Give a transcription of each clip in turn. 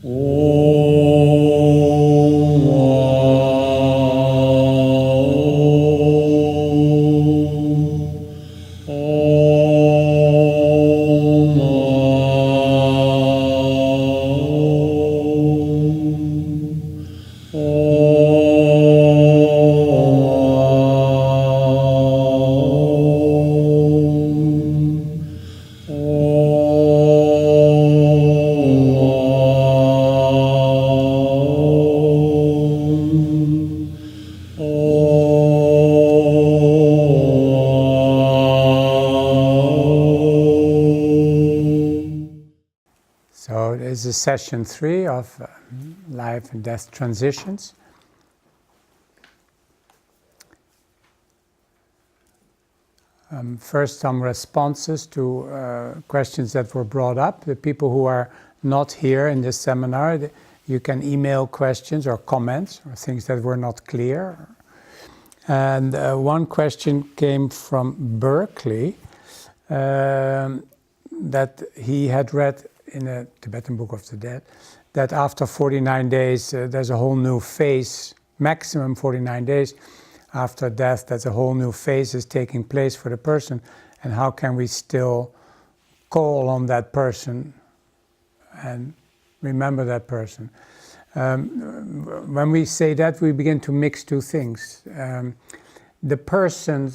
So this is session 3 of life and death transitions. First, some responses to questions that were brought up. The people who are not here in this seminar, you can email questions or comments or things that were not clear. And one question came from Berkeley that he had read in a Tibetan Book of the Dead, that after 49 days there's a whole new phase, maximum 49 days after death, that a whole new phase is taking place for the person, and how can we still call on that person and remember that person. When we say that, we begin to mix two things. The person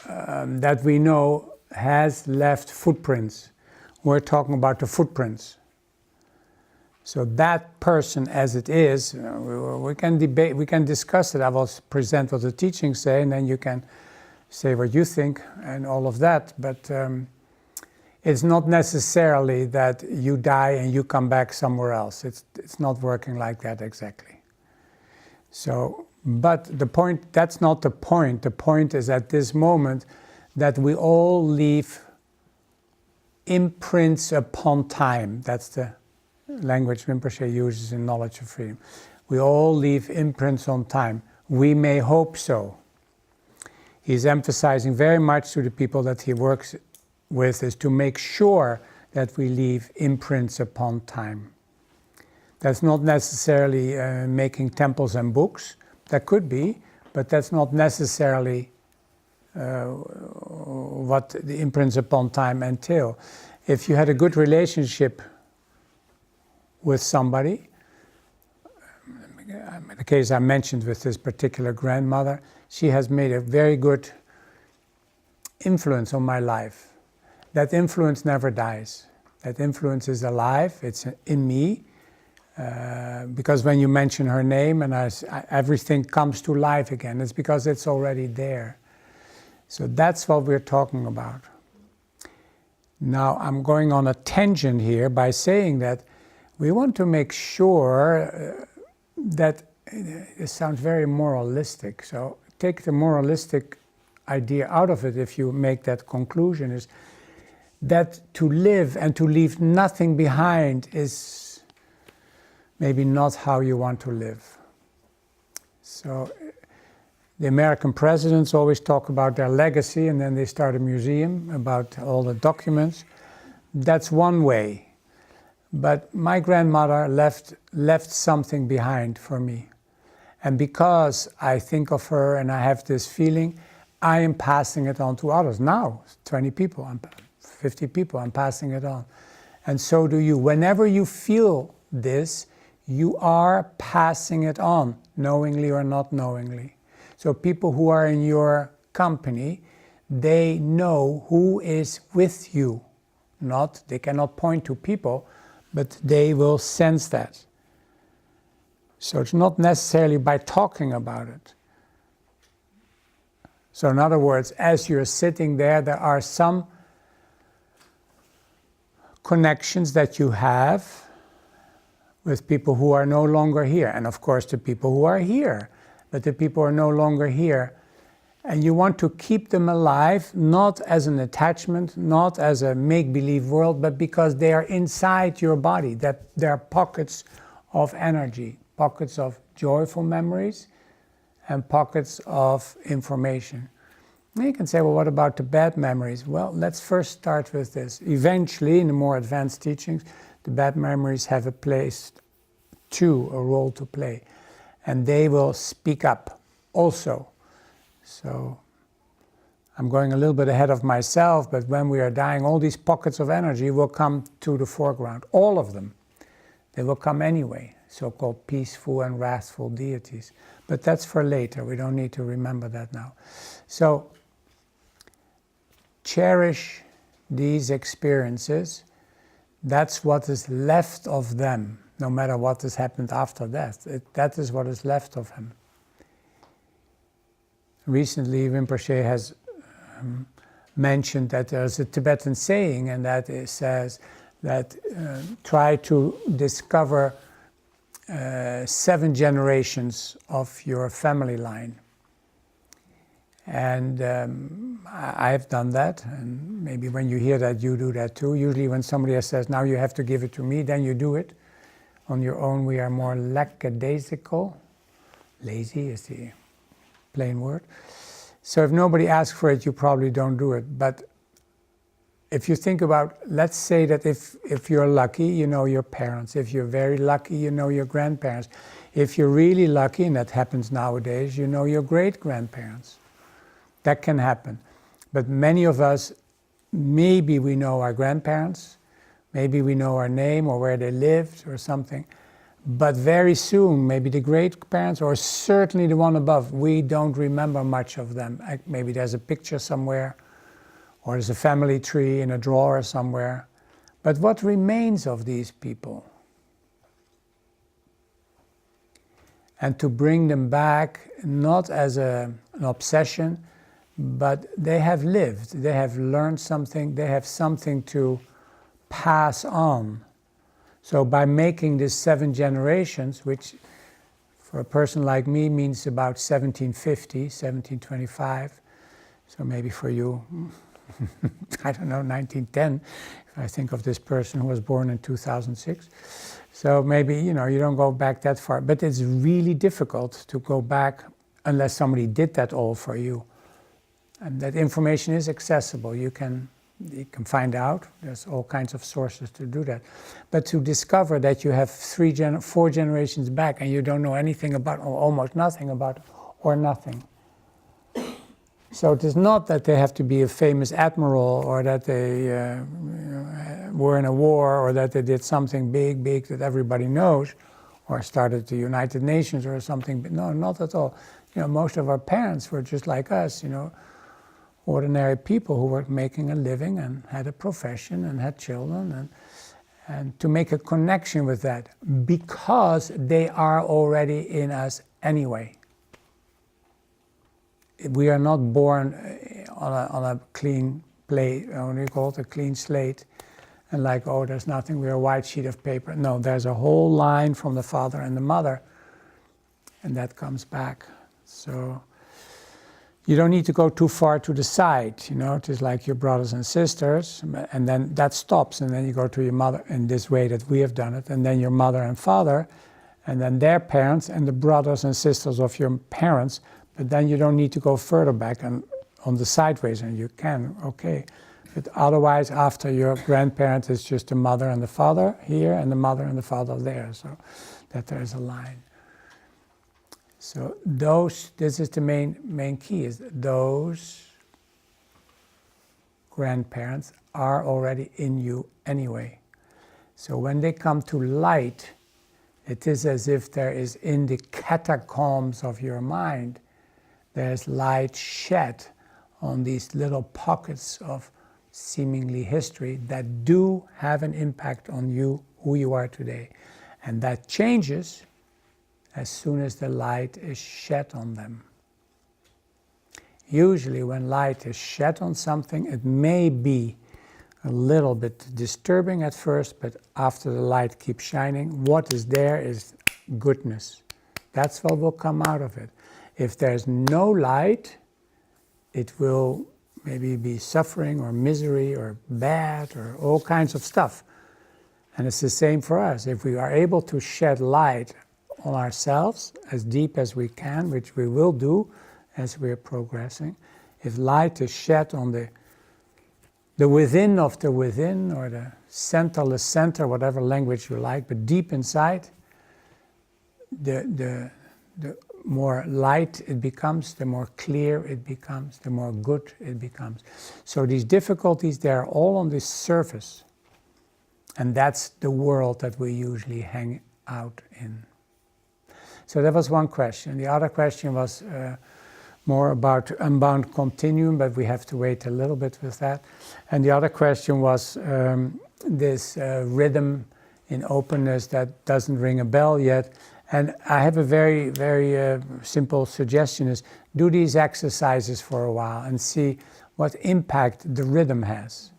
that we know has left footprints. We're talking about the footprints. So that person as it is, we can debate, we can discuss it. I will present what the teachings say, and then you can say what you think and all of that. But it's not necessarily that you die and you come back somewhere else. It's not working like that exactly. So, but the point, that's not the point. The point is at this moment that we all leave imprints upon time. That's the language Rinpoche uses in Knowledge of Freedom. We all leave imprints on time. We may hope so. He's emphasizing very much to the people that he works with is to make sure that we leave imprints upon time. That's not necessarily making temples and books. That could be, but that's not necessarily what the imprints upon time entail. If you had a good relationship with somebody, the case I mentioned with this particular grandmother, she has made a very good influence on my life. That influence never dies. That influence is alive, it's in me, because when you mention her name and everything comes to life again, it's because it's already there. So that's what we're talking about. Now I'm going on a tangent here by saying that we want to make sure that it sounds very moralistic. So take the moralistic idea out of it if you make that conclusion, is that to live and to leave nothing behind is maybe not how you want to live. So the American presidents always talk about their legacy, and then they start a museum about all the documents. That's one way. But my grandmother left something behind for me. And because I think of her and I have this feeling, I am passing it on to others. Now, 20 people, 50 people, I'm passing it on. And so do you. Whenever you feel this, you are passing it on, knowingly or not knowingly. So people who are in your company, they know who is with you. They cannot point to people, but they will sense that. So it's not necessarily by talking about it. So in other words, as you're sitting there, there are some connections that you have with people who are no longer here. And of course, the people who are here. But the people are no longer here. And you want to keep them alive, not as an attachment, not as a make-believe world, but because they are inside your body, that there are pockets of energy, pockets of joyful memories, and pockets of information. And you can say, well, what about the bad memories? Well, let's first start with this. Eventually, in the more advanced teachings, the bad memories have a role to play. And they will speak up also. So I'm going a little bit ahead of myself, but when we are dying, all these pockets of energy will come to the foreground. All of them. They will come anyway, so-called peaceful and wrathful deities. But that's for later. We don't need to remember that now. So cherish these experiences. That's what is left of them, no matter what has happened after death. That is what is left of him. Recently, Rinpoche has mentioned that there's a Tibetan saying, and that it says that try to discover 7 generations of your family line. And I've done that, and maybe when you hear that, you do that too. Usually when somebody says, now you have to give it to me, then you do it. On your own, we are more lackadaisical. Lazy is the plain word. So if nobody asks for it, you probably don't do it. But if you think about, let's say that if you're lucky, you know your parents. If you're very lucky, you know your grandparents. If you're really lucky, and that happens nowadays, you know your great-grandparents. That can happen. But many of us, maybe we know our grandparents, maybe we know our name or where they lived or something. But very soon, maybe the great-parents or certainly the one above, we don't remember much of them. Maybe there's a picture somewhere, or there's a family tree in a drawer somewhere. But what remains of these people? And to bring them back, not as an obsession, but they have lived, they have learned something, they have something to pass on. So by making this 7 generations, which for a person like me means about 1750, 1725, so maybe for you, I don't know, 1910, if I think of this person who was born in 2006. So maybe, you don't go back that far. But it's really difficult to go back unless somebody did that all for you. And that information is accessible. You can find out. There's all kinds of sources to do that. But to discover that you have 4 generations back and you don't know anything about, or almost nothing about, or nothing. So it is not that they have to be a famous admiral, or that they were in a war, or that they did something big that everybody knows, or started the United Nations or something. But no, not at all. Most of our parents were just like us, ordinary people who were making a living and had a profession and had children, and to make a connection with that, because they are already in us anyway. We are not born on a clean plate, what do you call it, a clean slate, and like, oh, there's nothing, we're a white sheet of paper. No, there's a whole line from the father and the mother, and that comes back. So you don't need to go too far to the side, it is like your brothers and sisters, and then that stops, and then you go to your mother in this way that we have done it, and then your mother and father, and then their parents, and the brothers and sisters of your parents, but then you don't need to go further back and on the sideways, and you can, okay. But otherwise, after your grandparents, it's just the mother and the father here, and the mother and the father there, so that there is a line. So this is the main key, is those grandparents are already in you anyway. So when they come to light, it is as if there is in the catacombs of your mind, there's light shed on these little pockets of seemingly history that do have an impact on you, who you are today. And that changes as soon as the light is shed on them. Usually when light is shed on something, it may be a little bit disturbing at first, but after the light keeps shining, what is there is goodness. That's what will come out of it. If there's no light, it will maybe be suffering or misery or bad or all kinds of stuff. And it's the same for us. If we are able to shed light on ourselves as deep as we can, which we will do as we are progressing, if light is shed on the within of the within, or the centerless center, whatever language you like, but deep inside, the more light it becomes, the more clear it becomes, the more good it becomes. So these difficulties, they're all on this surface. And that's the world that we usually hang out in. So that was one question. The other question was more about unbound continuum, but we have to wait a little bit with that. And the other question was this rhythm in openness that doesn't ring a bell yet. And I have a very, very simple suggestion is do these exercises for a while and see what impact the rhythm has.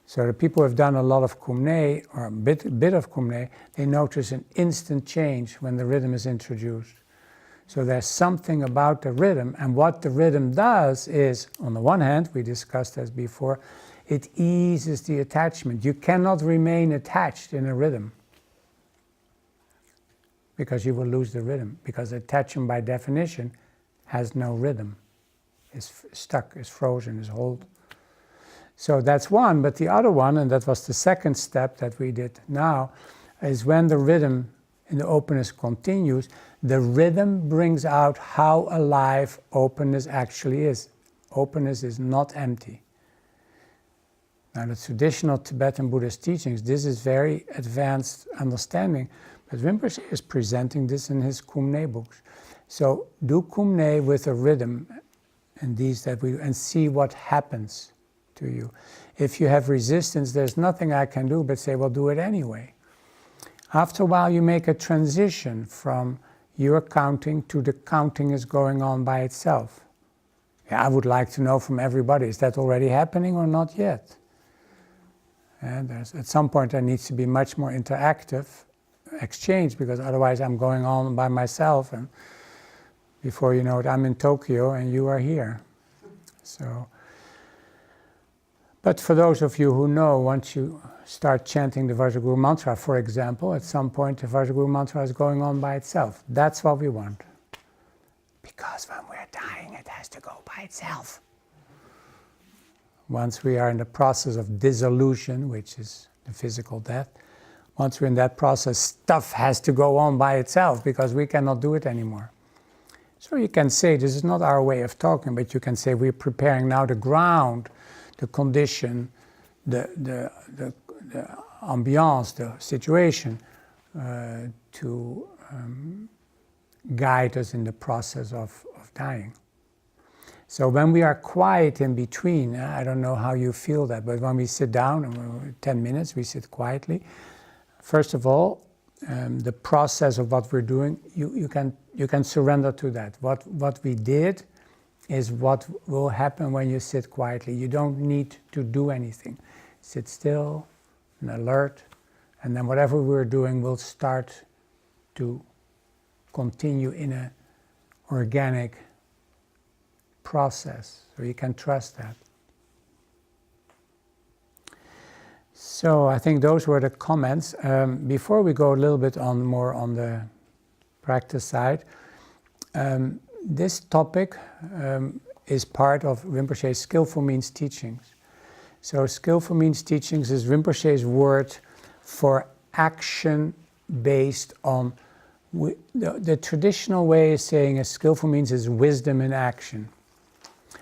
So the people who have done a lot of Kumne, or a bit of Kumne, they notice an instant change when the rhythm is introduced. So there's something about the rhythm, and what the rhythm does is, on the one hand, we discussed this before, it eases the attachment. You cannot remain attached in a rhythm because you will lose the rhythm, because attachment by definition has no rhythm. It's stuck, it's frozen, it's hold. So that's one, but the other one, and that was the second step that we did now, is when the rhythm in the openness continues, the rhythm brings out how alive openness actually is. Openness is not empty. Now the traditional Tibetan Buddhist teachings, this is very advanced understanding, but Rinpoche is presenting this in his Kumne books. So do Kumne with a rhythm, and these that we and see what happens to you. If you have resistance, there's nothing I can do but say, well, do it anyway. After a while, you make a transition from your counting to the counting is going on by itself. Yeah, I would like to know from everybody, is that already happening or not yet? And at some point, there needs to be much more interactive exchange, because otherwise I'm going on by myself, and before you know it, I'm in Tokyo and you are here. So. But for those of you who know, once you start chanting the Vajraguru mantra, for example, at some point the Vajraguru mantra is going on by itself. That's what we want. Because when we're dying, it has to go by itself. Once we are in the process of dissolution, which is the physical death, once we're in that process, stuff has to go on by itself because we cannot do it anymore. So you can say, this is not our way of talking, but you can say we're preparing now the ground, the condition, the ambiance, the situation to guide us in the process of dying. So when we are quiet in between, I don't know how you feel that, but when we sit down, and 10 minutes, we sit quietly. First of all, the process of what we're doing, you can surrender to that. What we did is what will happen when you sit quietly. You don't need to do anything. Sit still and alert, and then whatever we're doing will start to continue in an organic process. So you can trust that. So I think those were the comments. Before we go a little bit more on the practice side, this topic is part of Rinpoche's Skillful Means teachings. So Skillful Means teachings is Rinpoche's word for action based on, the traditional way of saying a skillful means is wisdom in action.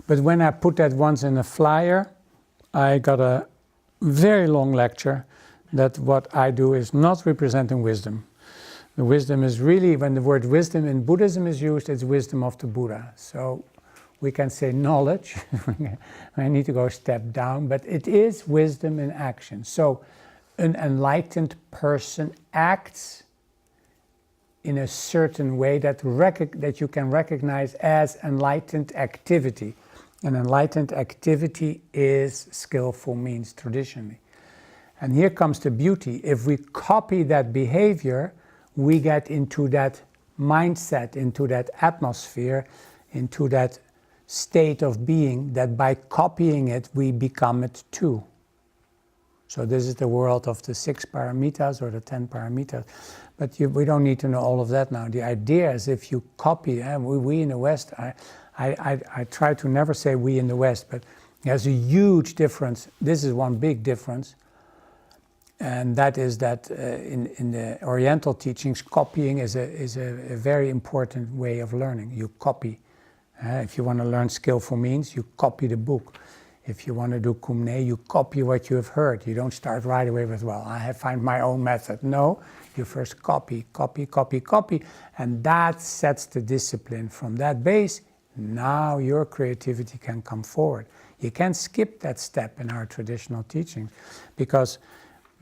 But when I put that once in a flyer, I got a very long lecture that what I do is not representing wisdom. The wisdom is really, when the word wisdom in Buddhism is used, it's wisdom of the Buddha. So we can say knowledge. I need to go a step down, but it is wisdom in action. So an enlightened person acts in a certain way that you can recognize as enlightened activity. And enlightened activity is skillful means traditionally. And here comes the beauty. If we copy that behavior, we get into that mindset, into that atmosphere, into that state of being, that by copying it, we become it too. So this is the world of the 6 paramitas or the 10 paramitas. But we don't need to know all of that now. The idea is if you copy, we in the West, I try to never say we in the West, but there's a huge difference. This is one big difference. And that is that in the Oriental teachings, copying is a very important way of learning. You copy. If you want to learn skillful means, you copy the book. If you want to do kumne, you copy what you have heard. You don't start right away with, well, I have found my own method. No, you first copy, and that sets the discipline. From that base, now your creativity can come forward. You can't skip that step in our traditional teachings, because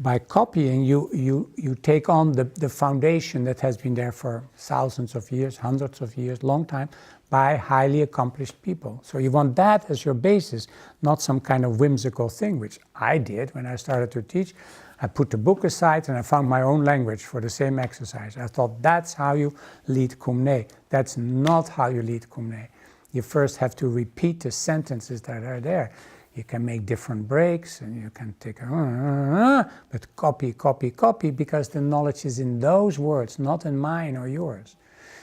by copying, you take on the foundation that has been there for thousands of years, hundreds of years, long time, by highly accomplished people. So you want that as your basis, not some kind of whimsical thing, which I did when I started to teach. I put the book aside and I found my own language for the same exercise. I thought that's how you lead kumne. That's not how you lead kumne. You first have to repeat the sentences that are there. You can make different breaks and you can take but copy, because the knowledge is in those words, not in mine or yours.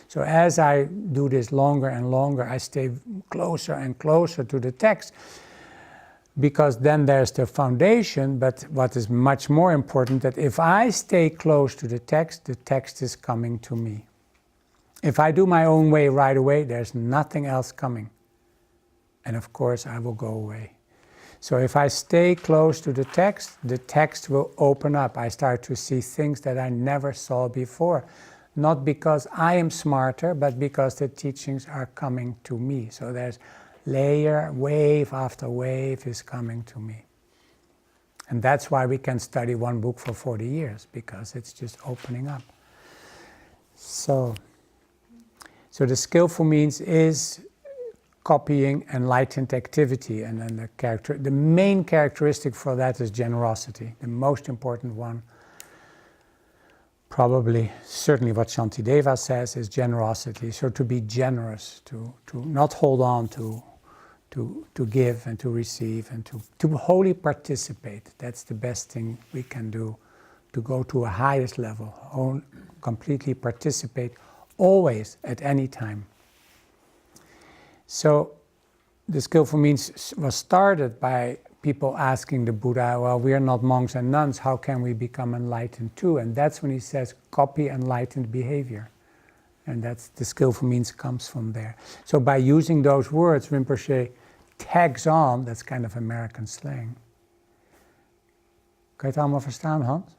So as I do this longer and longer, I stay closer and closer to the text, because then there's the foundation. But what is much more important, that if I stay close to the text is coming to me. If I do my own way right away, there's nothing else coming. And of course, I will go away. So if I stay close to the text will open up. I start to see things that I never saw before. Not because I am smarter, but because the teachings are coming to me. So there's layer, wave after wave is coming to me. And that's why we can study one book for 40 years, because it's just opening up. So the skillful means is copying enlightened activity, and then the main characteristic for that is generosity, the most important one. Probably, certainly what Shantideva says is generosity. So to be generous, to not hold on, to give and to receive and to wholly participate. That's the best thing we can do, to go to a highest level, completely participate, always, at any time. So the skillful means was started by people asking the Buddha, well, we are not monks and nuns, how can we become enlightened too? And that's when he says, copy enlightened behavior. And that's the skillful means comes from there. So by using those words, Rinpoche tags on, that's kind of American slang. Kan je het allemaal verstaan, Hans?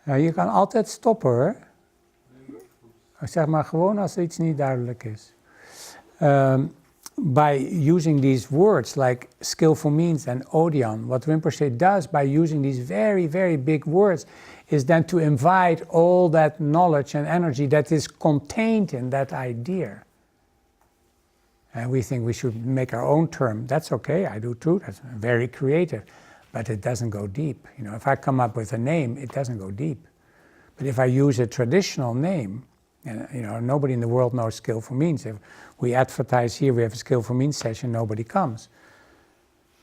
Je kan altijd stoppen, hoor. Zeg maar gewoon als er iets niet duidelijk is. By using these words like skillful means and odion, what Rinpoche does by using these very, very big words is then to invite all that knowledge and energy that is contained in that idea. And we think we should make our own term. That's okay, I do too, that's very creative. But it doesn't go deep. You know, if I come up with a name, it doesn't go deep. But if I use a traditional name, and you know, nobody in the world knows skillful means. If we advertise here, we have a skillful means session, nobody comes.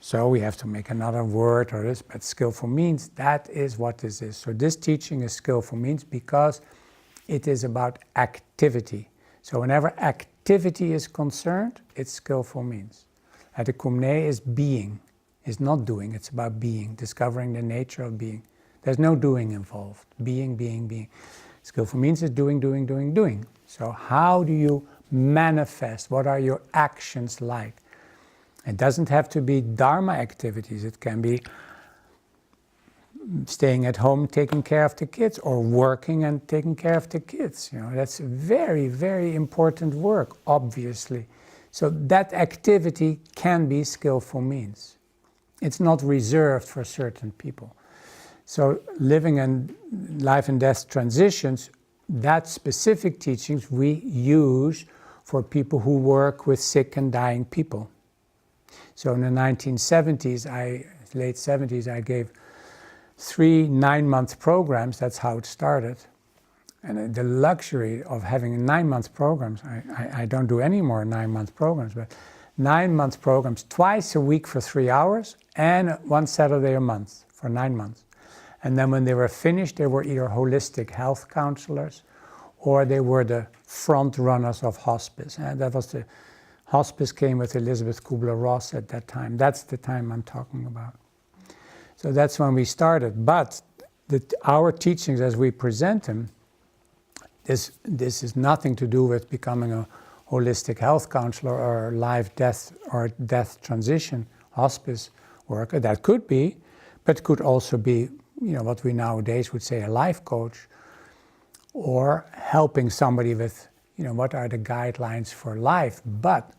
So we have to make another word or this, but skillful means, that is what this is. So this teaching is skillful means because it is about activity. So whenever activity is concerned, it's skillful means. At the Kumne is being, is not doing, it's about being, discovering the nature of being. There's no doing involved, being. Skillful means is doing. So how do you manifest? What are your actions like? It doesn't have to be Dharma activities. It can be staying at home, taking care of the kids, or working and taking care of the kids. You know, that's very, very important work, obviously. So that activity can be skillful means. It's not reserved for certain people. So living and life and death transitions, that specific teachings we use for people who work with sick and dying people. So in the 1970s, late 70s, I gave 3 9-month programs. That's how it started. And the luxury of having 9-month programs, I don't do any more 9-month programs, but 9-month programs, twice a week for 3 hours and 1 Saturday a month for 9 months. And then when they were finished, they were either holistic health counselors or they were the front runners of hospice. And that was the hospice came with Elizabeth Kubler-Ross at that time. That's the time I'm talking about. So that's when we started. But our teachings as we present them, this is nothing to do with becoming a holistic health counselor or life, death, or death transition, hospice worker. That could be, but could also be, what we nowadays would say a life coach, or helping somebody with, what are the guidelines for life. But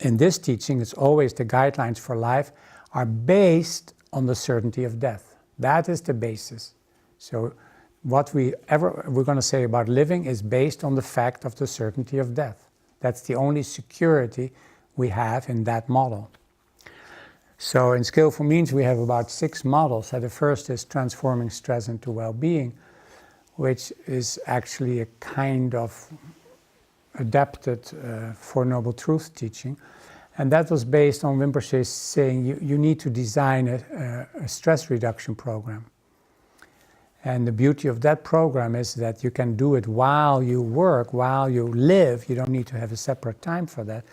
in this teaching, it's always the guidelines for life are based on the certainty of death. That is the basis. So what we're going to say about living is based on the fact of the certainty of death. That's the only security we have in that model. So in Skillful Means, we have about 6 models. The first is transforming stress into well-being, which is actually a kind of adapted Four Noble Truth teaching. And that was based on Rinpoche saying you need to design a stress reduction program. And the beauty of that program is that you can do it while you work, while you live. You don't need to have a separate time for that.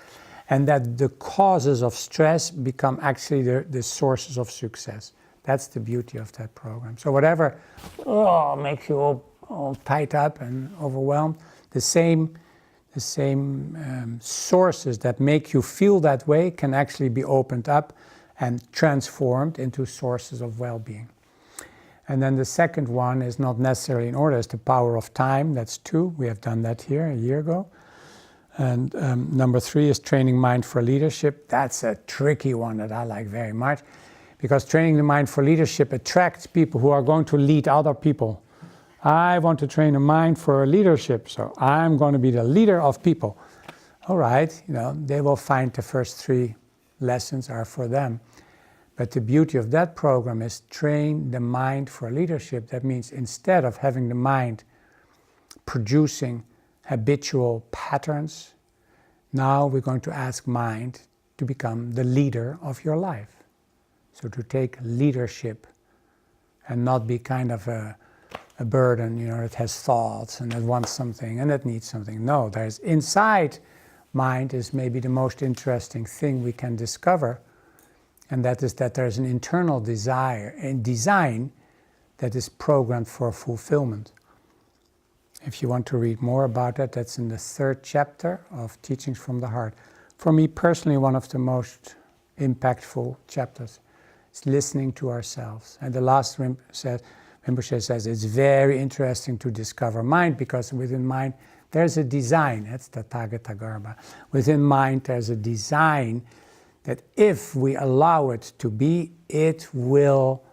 And that the causes of stress become actually the sources of success. That's the beauty of that program. So whatever makes you all tied up and overwhelmed, the same sources that make you feel that way can actually be opened up and transformed into sources of well-being. And then the second one is not necessarily in order, it's the power of time. That's 2. We have done that here a year ago. And number 3 is training mind for leadership. That's a tricky one that I like very much, because training the mind for leadership attracts people who are going to lead other people. I want to train a mind for leadership, so I'm going to be the leader of people. All right, they will find the first 3 lessons are for them. But the beauty of that program is train the mind for leadership. That means instead of having the mind producing habitual patterns, now we're going to ask mind to become the leader of your life. So to take leadership and not be kind of a burden, that has thoughts and that wants something and that needs something. No, there's inside mind is maybe the most interesting thing we can discover, and that is that there's an internal desire and design that is programmed for fulfillment. If you want to read more about that, that's in the 3rd chapter of Teachings from the Heart. For me personally, one of the most impactful chapters is listening to ourselves. And the last Rinpoche says it's very interesting to discover mind, because within mind there's a design. That's the Tathagata Garbha. Within mind there's a design that if we allow it to be, it will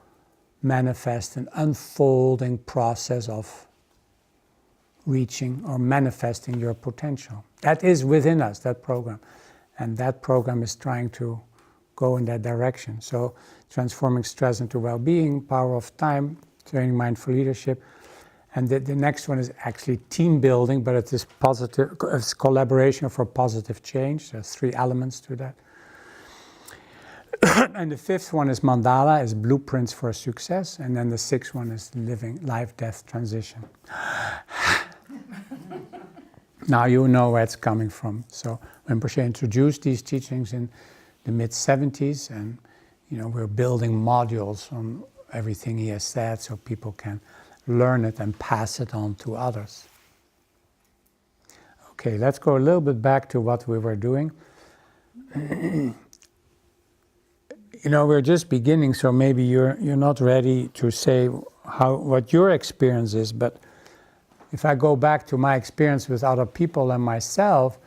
manifest an unfolding process of reaching or manifesting your potential. That is within us, that program. And that program is trying to go in that direction. So transforming stress into well-being, power of time, training mind for leadership. And the next one is actually team building, but it is positive, it's collaboration for positive change. There's 3 elements to that. And the 5th one is mandala, is blueprints for success. And then the 6th one is living life-death transition. Now you know where it's coming from. So Rinpoche introduced these teachings in the mid-70s, and we're building modules on everything he has said so people can learn it and pass it on to others. Okay, let's go a little bit back to what we were doing. We're just beginning, so maybe you're not ready to say what your experience is, but if I go back to my experience with other people and myself,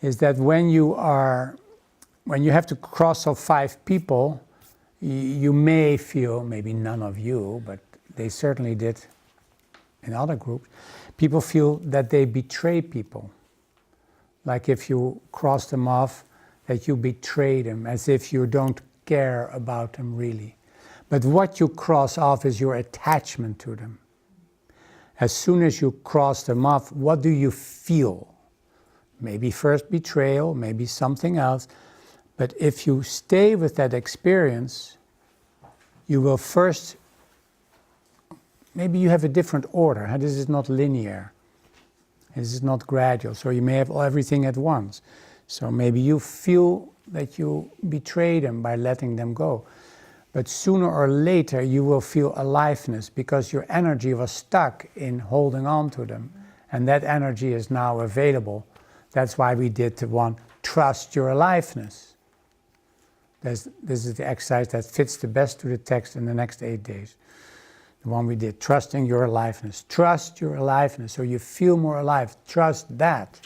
is that when you have to cross off 5 people, you may feel, maybe none of you, but they certainly did in other groups, people feel that they betray people. Like if you cross them off, that you betray them, as if you don't care about them really. But what you cross off is your attachment to them. As soon as you cross them off, what do you feel? Maybe first betrayal, maybe something else. But if you stay with that experience, you will first, maybe you have a different order. This is not linear. This is not gradual. So you may have everything at once. So maybe you feel that you betray them by letting them go. But sooner or later you will feel aliveness because your energy was stuck in holding on to them. And that energy is now available. That's why we did the one, trust your aliveness. This is the exercise that fits the best to the text in the next 8 days. The one we did, trusting your aliveness. Trust your aliveness, so you feel more alive. Trust that,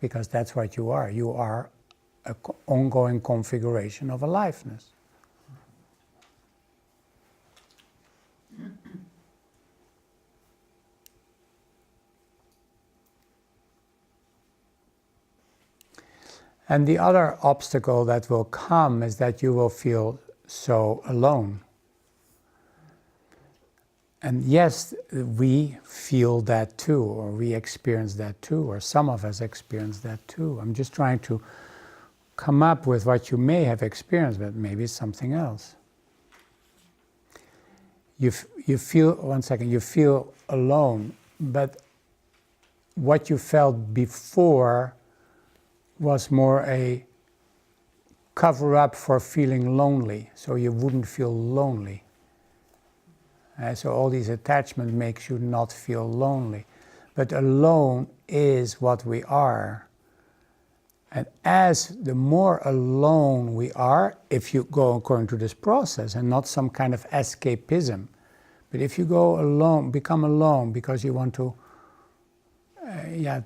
because that's what you are. You are an ongoing configuration of aliveness. And the other obstacle that will come is that you will feel so alone. And yes, we feel that too, or we experience that too, or some of us experience that too. I'm just trying to come up with what you may have experienced, but maybe it's something else. You feel, one second, you feel alone, but what you felt before was more a cover-up for feeling lonely, so you wouldn't feel lonely. So all these attachments makes you not feel lonely. But alone is what we are. And as the more alone we are, if you go according to this process and not some kind of escapism, but if you go alone, become alone because you want to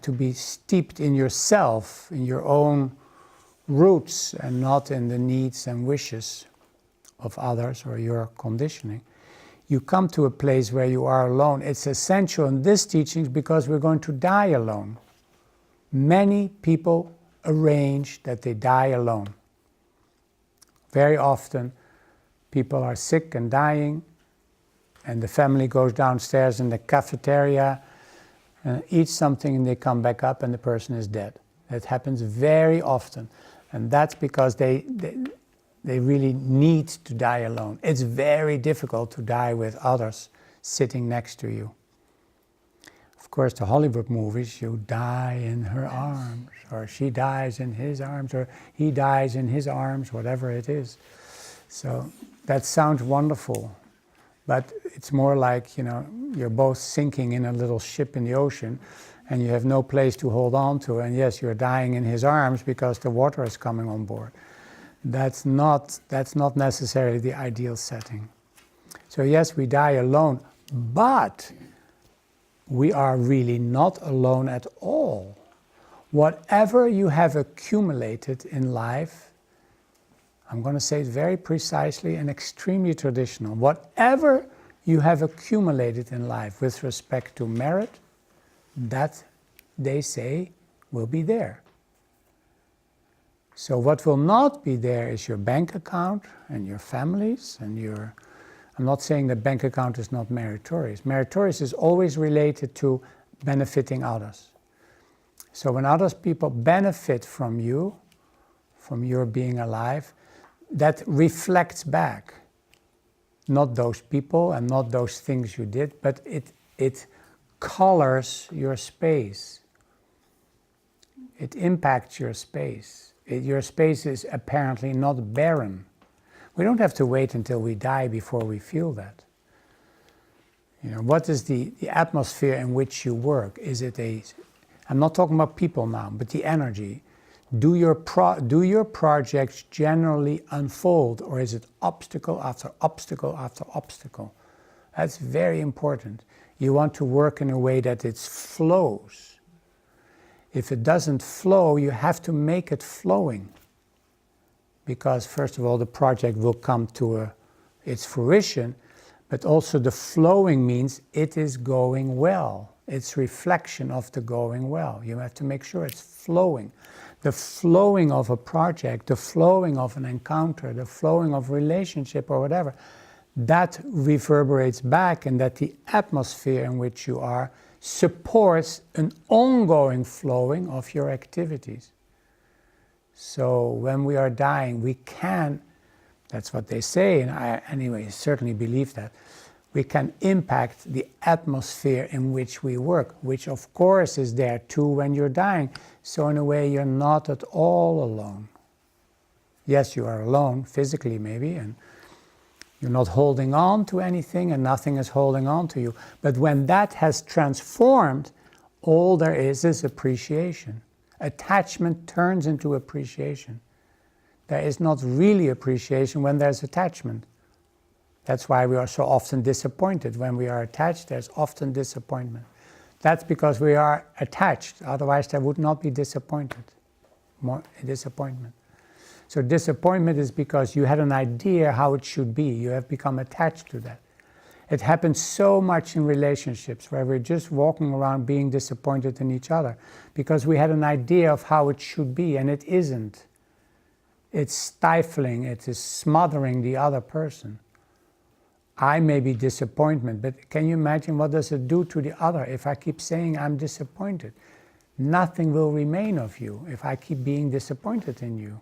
to be steeped in yourself, in your own roots, and not in the needs and wishes of others or your conditioning, you come to a place where you are alone. It's essential in this teaching because we're going to die alone. Many people arrange that they die alone. Very often, people are sick and dying, and the family goes downstairs in the cafeteria and eats something, and they come back up and the person is dead. That happens very often, and that's because they really need to die alone. It's very difficult to die with others sitting next to you. Of course, the Hollywood movies, you die in her arms, or she dies in his arms, or he dies in his arms, whatever it is. So that sounds wonderful, but it's more like, you're both sinking in a little ship in the ocean, and you have no place to hold on to, and yes, you're dying in his arms because the water is coming on board. That's not necessarily the ideal setting. So yes, we die alone, but we are really not alone at all. Whatever you have accumulated in life, I'm going to say it very precisely and extremely traditional, whatever you have accumulated in life with respect to merit, that, they say, will be there. So what will not be there is your bank account and your families and your... I'm not saying the bank account is not meritorious. Meritorious is always related to benefiting others. So when other people benefit from you, from your being alive, that reflects back. Not those people and not those things you did, but it colors your space. It impacts your space. Your space is apparently not barren. We don't have to wait until we die before we feel that. What is the atmosphere in which you work? Is it I'm not talking about people now, but the energy. Do your projects generally unfold, or is it obstacle after obstacle after obstacle? That's very important. You want to work in a way that it flows. If it doesn't flow, you have to make it flowing. Because first of all, the project will come to its fruition, but also the flowing means it is going well. It's reflection of the going well. You have to make sure it's flowing. The flowing of a project, the flowing of an encounter, the flowing of a relationship or whatever, that reverberates back, and that the atmosphere in which you are supports an ongoing flowing of your activities. So when we are dying, we can, that's what they say, and I anyway certainly believe that, we can impact the atmosphere in which we work, which of course is there too when you're dying. So in a way, you're not at all alone. Yes, you are alone, physically maybe, You're not holding on to anything and nothing is holding on to you. But when that has transformed, all there is appreciation. Attachment turns into appreciation. There is not really appreciation when there's attachment. That's why we are so often disappointed. When we are attached, there's often disappointment. That's because we are attached. Otherwise, there would not be disappointment. So disappointment is because you had an idea how it should be. You have become attached to that. It happens so much in relationships where we're just walking around being disappointed in each other because we had an idea of how it should be, and it isn't. It's stifling, it is smothering the other person. I may be disappointment, but can you imagine what does it do to the other if I keep saying I'm disappointed? Nothing will remain of you if I keep being disappointed in you.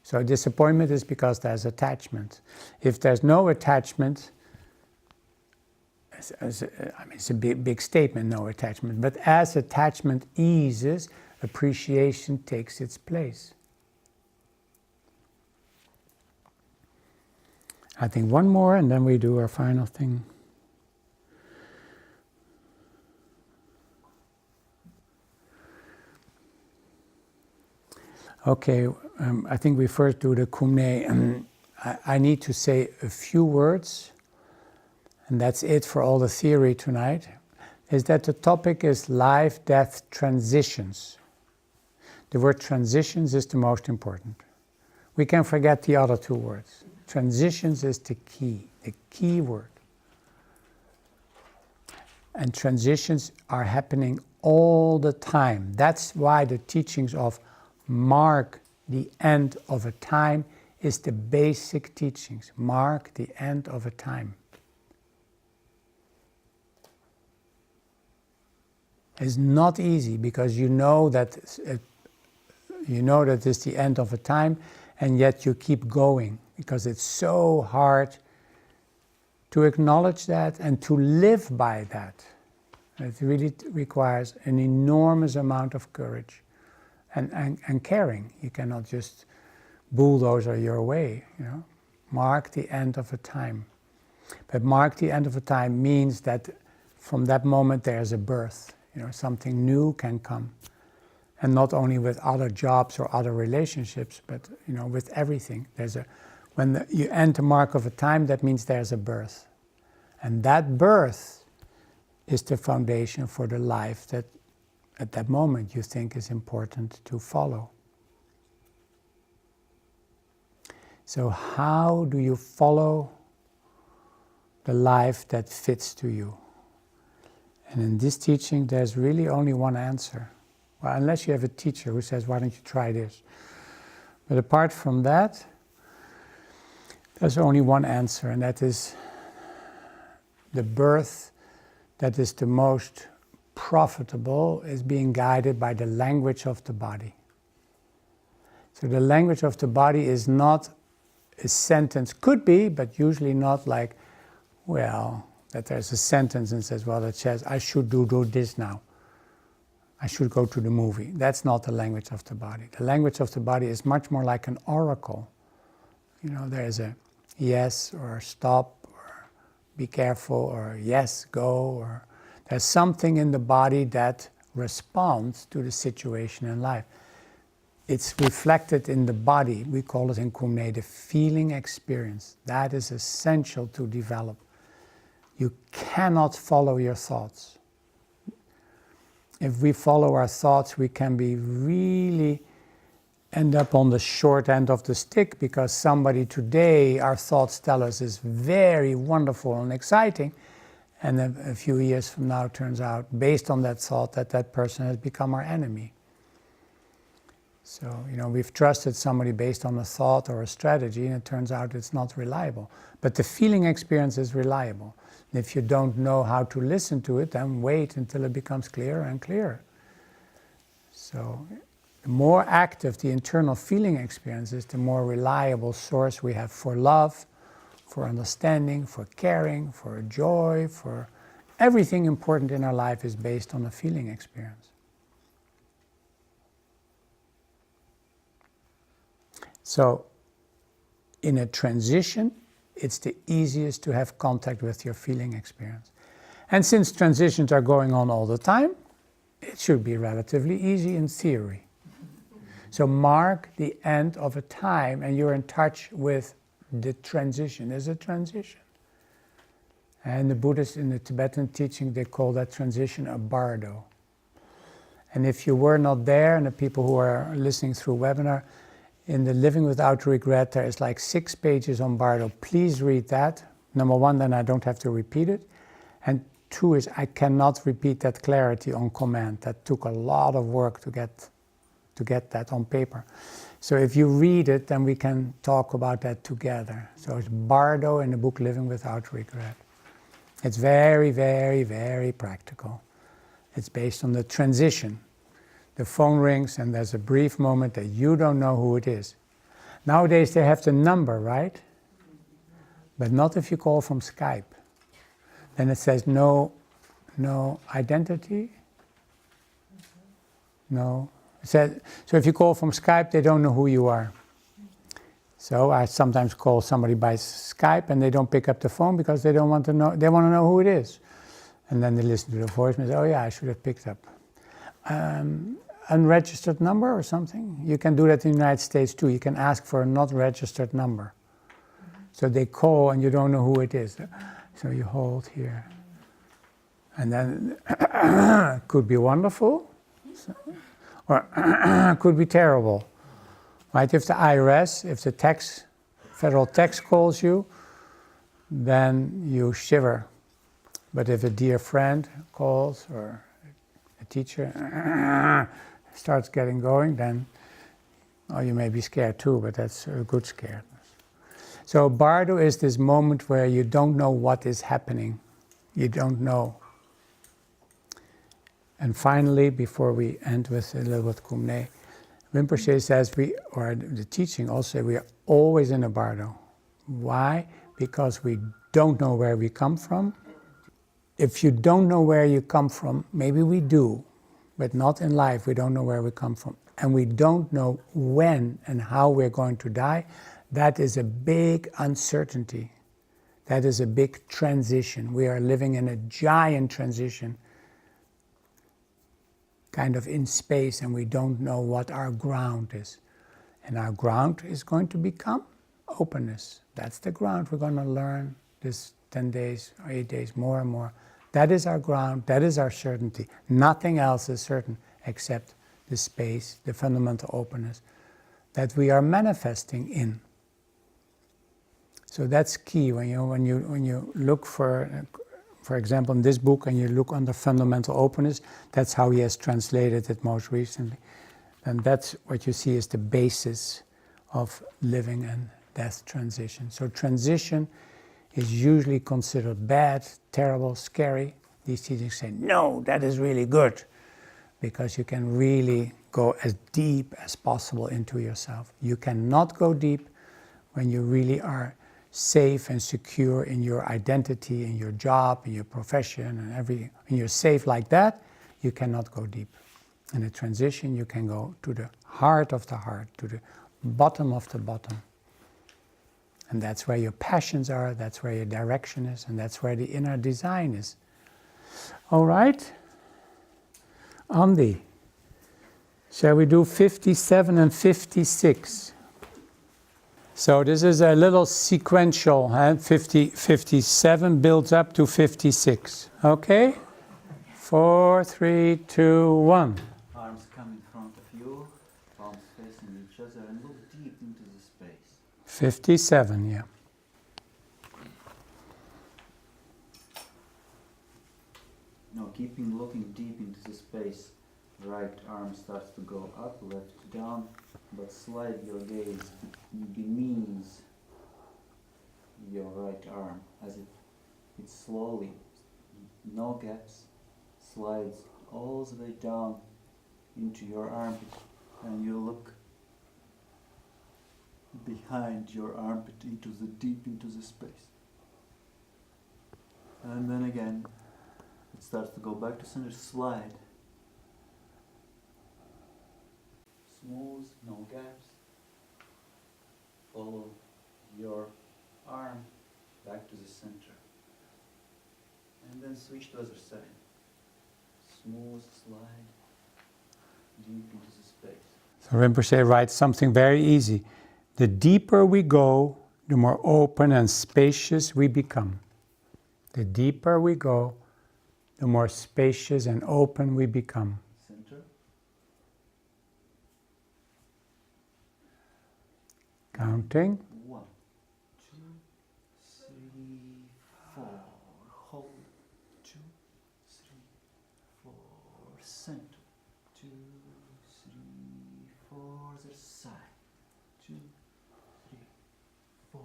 So disappointment is because there's attachment. If there's no attachment, it's a big statement, no attachment, but as attachment eases, appreciation takes its place. I think one more and then we do our final thing. Okay, I think we first do the Kumne. I need to say a few words, and that's it for all the theory tonight, is that the topic is life-death transitions. The word transitions is the most important. We can forget the other two words. Transitions is the key word. And transitions are happening all the time. That's why the teachings of mark the end of a time is the basic teachings. Mark the end of a time. It's not easy because you know that it's the end of a time, and yet you keep going because it's so hard to acknowledge that and to live by that. It really requires an enormous amount of courage and caring. You cannot just bulldoze your way, Mark the end of a time. But mark the end of a time means that from that moment there's a birth. Something new can come. And not only with other jobs or other relationships, but with everything. When you enter mark of a time, that means there's a birth. And that birth is the foundation for the life that at that moment you think is important to follow. So how do you follow the life that fits to you? And in this teaching, there's really only one answer. Well, unless you have a teacher who says, why don't you try this? But apart from that, there's only one answer, and that is the birth that is the most profitable is being guided by the language of the body. So the language of the body is not a sentence, could be, but usually not like, that there's a sentence and says, it says, I should do this now. I should go to the movie. That's not the language of the body. The language of the body is much more like an oracle. There's a yes or stop or be careful or yes, go, or there's something in the body that responds to the situation in life. It's reflected in the body. We call it in Kumne the feeling experience. That is essential to develop. You cannot follow your thoughts. If we follow our thoughts, we can be really end up on the short end of the stick because somebody today, our thoughts tell us, is very wonderful and exciting. And a few years from now, it turns out, based on that thought, that person has become our enemy. So, we've trusted somebody based on a thought or a strategy, and it turns out it's not reliable. But the feeling experience is reliable. And if you don't know how to listen to it, then wait until it becomes clearer and clearer. So, the more active the internal feeling experience is, the more reliable source we have for love, for understanding, for caring, for joy, for everything important in our life is based on a feeling experience. So, in a transition, it's the easiest to have contact with your feeling experience. And since transitions are going on all the time, it should be relatively easy in theory. So mark the end of a time and you're in touch with the transition. There's a transition. And the Buddhists in the Tibetan teaching, they call that transition a bardo. And if you were not there, and the people who are listening through webinar, in the Living Without Regret, there is like 6 pages on bardo. Please read that. Number 1, then I don't have to repeat it. And 2 is I cannot repeat that clarity on command. That took a lot of work to get that on paper. So if you read it, then we can talk about that together. So it's bardo in the book Living Without Regret. It's very, very, very practical. It's based on the transition. The phone rings and there's a brief moment that you don't know who it is. Nowadays they have the number, right? But not if you call from Skype. Then it says no identity. No. So if you call from Skype, they don't know who you are. So I sometimes call somebody by Skype and they don't pick up the phone because they don't want to know. They want to know who it is. And then they listen to the voice and say, oh yeah, I should have picked up. Unregistered number or something. You can do that in the United States too. You can ask for a not registered number. So they call and you don't know who it is. So you hold here. And then could be wonderful or could be terrible. Right? If the IRS, if the federal tax calls you, then you shiver. But if a dear friend calls or a teacher starts getting going, then you may be scared too, but that's a good scaredness. So bardo is this moment where you don't know what is happening. You don't know. And finally, before we end with a little bit kumne, Rinpoche says or the teaching also, we are always in a bardo. Why? Because we don't know where we come from. If you don't know where you come from, maybe we do, but not in life. We don't know where we come from. And we don't know when and how we're going to die. That is a big uncertainty. That is a big transition. We are living in a giant transition, kind of in space, and we don't know what our ground is. And our ground is going to become openness. That's the ground we're going to learn this 10 days or 8 days, more and more. That is our ground, that is our certainty. Nothing else is certain except the space, the fundamental openness that we are manifesting in. So that's key when you look for example, in this book, and you look under fundamental openness, that's how he has translated it most recently. And that's what you see as the basis of living and death transition. So transition is usually considered bad, terrible, scary. These teachings say, no, that is really good, because you can really go as deep as possible into yourself. You cannot go deep when you really are safe and secure in your identity, in your job, in your profession, and when you're safe like that, you cannot go deep. In a transition, you can go to the heart of the heart, to the bottom of the bottom. And that's where your passions are, that's where your direction is, and that's where the inner design is. All right? Andy, shall we do 57 and 56? So this is a little sequential, 57 builds up to 56. Okay? 4, 3, 2, 1. Arms come in front of you, palms facing each other, and look deep into the space. 57, yeah. Now, keeping looking deep into the space, right arm starts to go up, left down, but slide your gaze beneath your right arm, as if it slowly, no gaps, slides all the way down into your armpit, and you look behind your armpit deep into the space. And then again, it starts to go back to center, slide. Smooth, no gaps. Follow your arm back to the center. And then switch to other side. Smooth slide deep into the space. So Rinpoche writes something very easy. The deeper we go, the more open and spacious we become. The deeper we go, the more spacious and open we become. Center. Counting. 1, 2, 3, 4. Hold. 2, 3, 4. Center. 2, 3, 4. Other side. 2, 3, 4.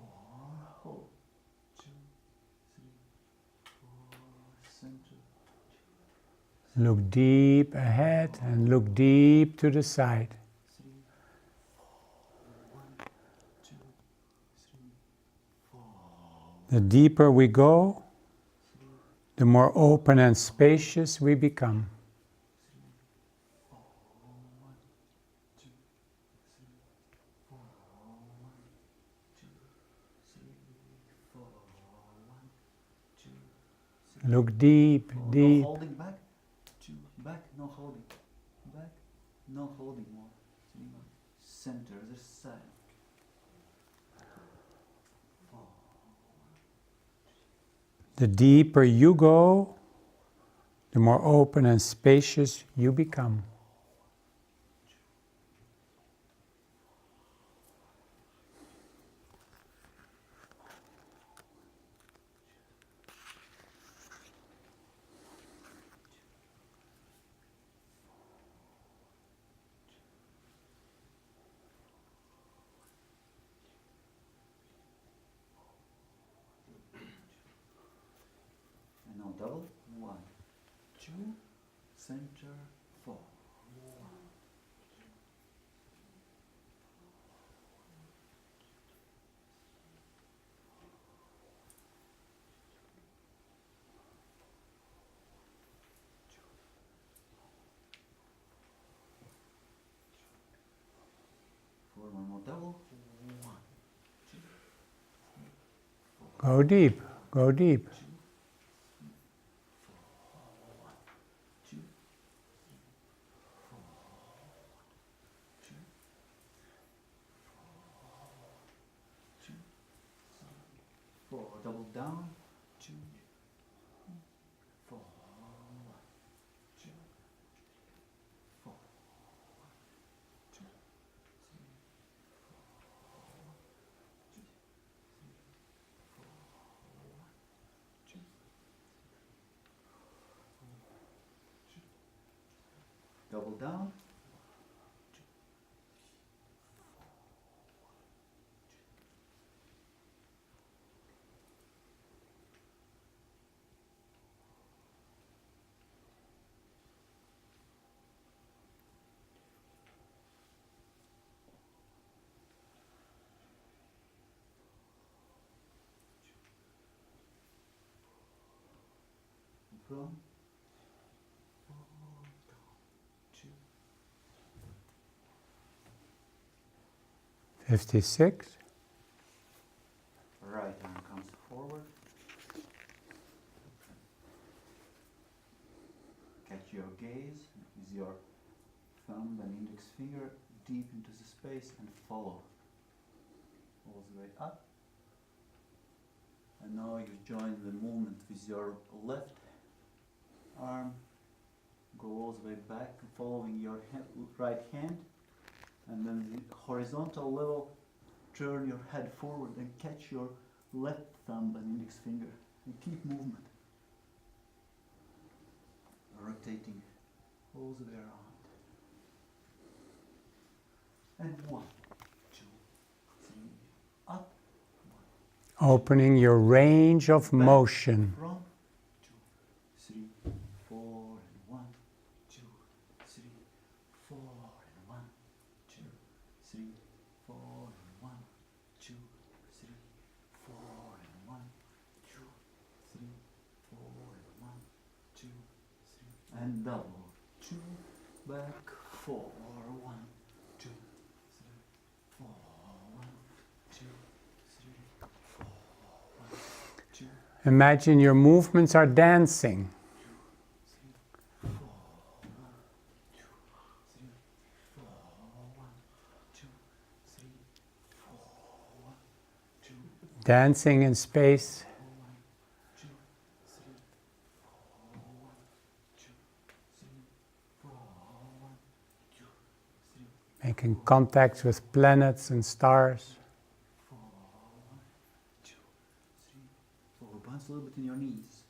Hold. 2, 3, 4. Center. Look deep ahead and look deep to the side. 3, 4. 1, 2, 3, 4. The deeper we go, the more open and spacious we become. 4, 1, 2, 3, 4, 1, 2, 3, 4, 1, 2, 3. Look deep, No deep. holding back. 2, back, no holding. Back, no holding more. 3, center, the side. 4. The deeper you go, the more open and spacious you become. And now double. 1, 2, center, 4. 1. One more double. 1, 2, 4. Go deep, go deep. 2, 4, 2, 2, 4. Double down. 2, 4, 2, 4, 2, 3, 4, 2. Double down. 2, from 4 down. 2. 56. Right arm comes forward. Catch your gaze with your thumb and index finger deep into the space and follow all the way up. And now you join the movement with your left arm. Go all the way back, following your right hand. And then the horizontal level, turn your head forward and catch your left thumb and index finger. And keep movement. Rotating all the way around. And 1, 2, 3, up. Opening your range of Back, motion. From 2, 3, 4, and 1, 2, 3, 4, and 1, 2, 3, 4, and 1, 2, 3, 4, and 1, 2, 3, 4, and 1, 2, 3, and double. 2, back, 4, 1, 2, 3, 4, 1, 2, 3, Imagine your movements are dancing. Dancing in space. Making contact with planets and stars. Bounce a little bit in your knees.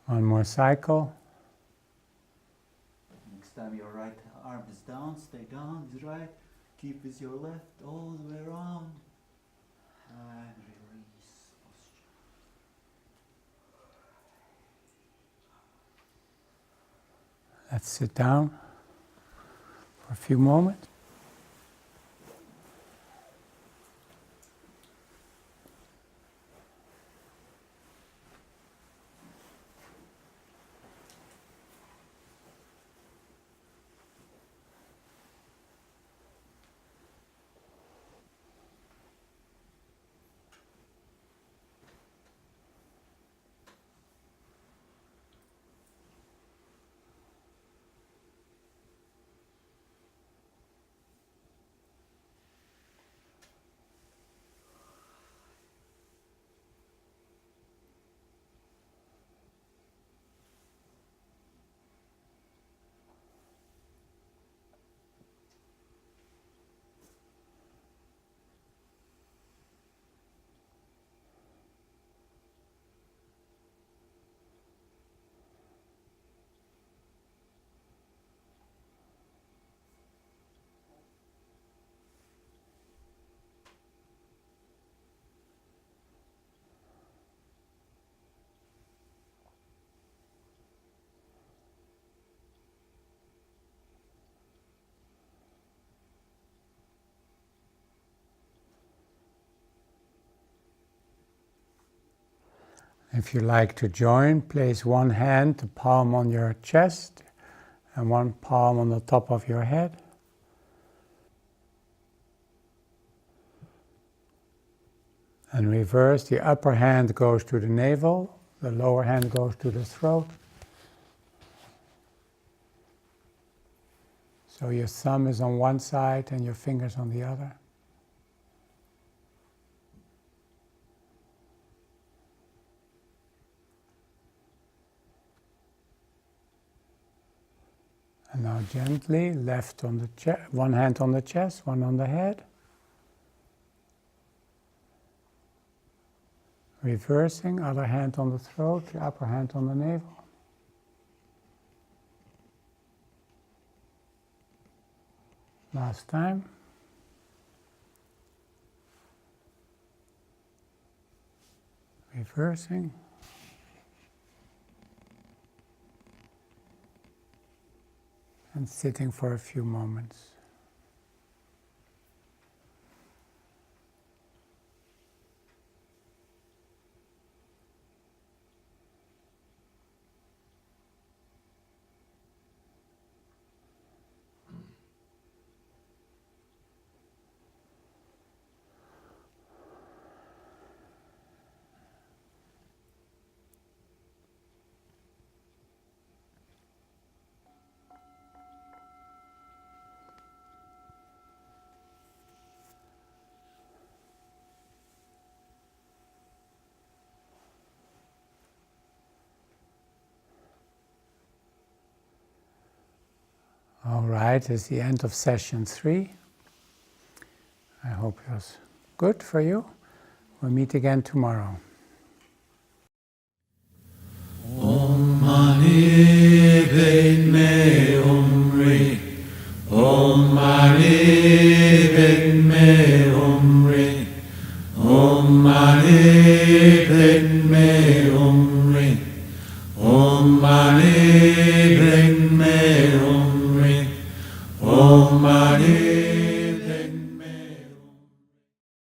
One more cycle. Next time your right arm is down, stay down, is right. Keep with your left all the way around. And release posture. Let's sit down for a few moments. If you like to join, place one hand, the palm on your chest, and one palm on the top of your head. And reverse, the upper hand goes to the navel, the lower hand goes to the throat. So your thumb is on one side and your fingers on the other. And now gently, left on the chest, one hand on the chest, one on the head. Reversing, other hand on the throat, the upper hand on the navel. Last time. Reversing. And sitting for a few moments. right, it's the end of session 3. I hope it was good for you. We'll meet again tomorrow. Om Mani Padme Hum Re. Om Mani Padme Hum Re. Om Mani Padme Hum Re. Om Mani